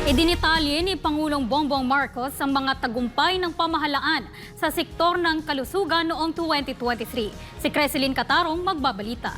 Idinitalye ni Pangulong Bongbong Marcos ang mga tagumpay ng pamahalaan sa sektor ng kalusugan noong 2023. Si Creseline Catarong magbabalita.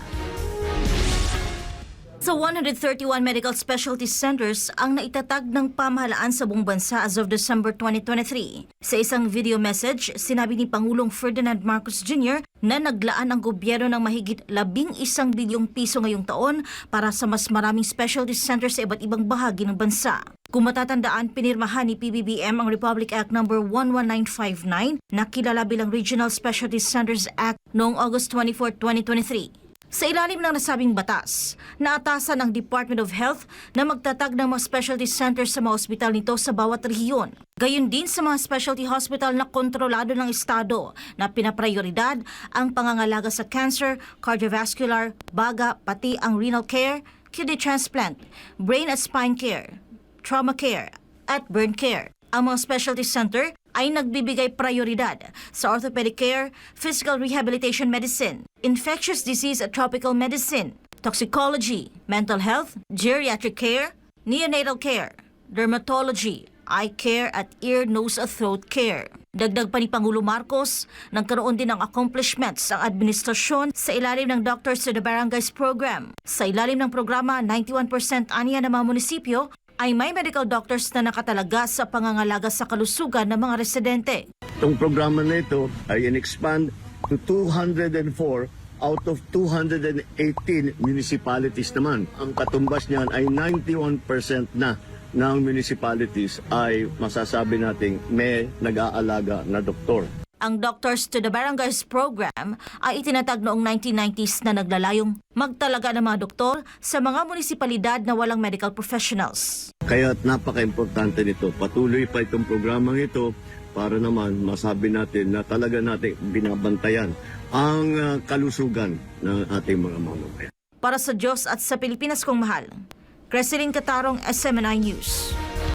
Sa 131 medical specialty centers ang naitatag ng pamahalaan sa buong bansa as of December 2023. Sa isang video message, sinabi ni Pangulong Ferdinand Marcos Jr. na naglaan ang gobyerno ng mahigit 11 bilyong piso ngayong taon para sa mas maraming specialty centers sa iba't ibang bahagi ng bansa. Kung matatandaan, pinirmahan ni PBBM ang Republic Act No. 11959 na kilala bilang Regional Specialty Centers Act noong August 24, 2023. Sa ilalim ng nasabing batas, naatasan ang Department of Health na magtatag ng mga specialty centers sa mga ospital nito sa bawat rehiyon. Gayon din sa mga specialty hospital na kontrolado ng Estado na pinaprioridad ang pangangalaga sa cancer, cardiovascular, baga, pati ang renal care, kidney transplant, brain at spine care, trauma care, at burn care. Ang mga specialty center ay nagbibigay prioridad sa orthopedic care, physical rehabilitation medicine, infectious disease at tropical medicine, toxicology, mental health, geriatric care, neonatal care, dermatology, eye care at ear, nose at throat care. Dagdag pa ni Pangulo Marcos, nagkaroon din ng accomplishments ang administrasyon sa ilalim ng Doctors to the Barangays program. Sa ilalim ng programa, 91% aniya ng mga munisipyo ay may medical doctors na nakatalaga sa pangangalaga sa kalusugan ng mga residente. Itong programa na ito ay in-expand to 204 out of 218 municipalities naman. Ang katumbas niyan ay 91% na ng municipalities ay masasabi nating may nag-aalaga na doktor. Ang Doctors to the Barangays program ay itinatag noong 1990s na naglalayong magtalaga ng mga doktor sa mga munisipalidad na walang medical professionals. Kaya napaka-importante nito. Patuloy pa itong programang ito para naman masabi natin na talaga natin binabantayan ang kalusugan ng ating mga mamamayan. Para sa Diyos at sa Pilipinas kong mahal, Creseline Catarong, SMNI News.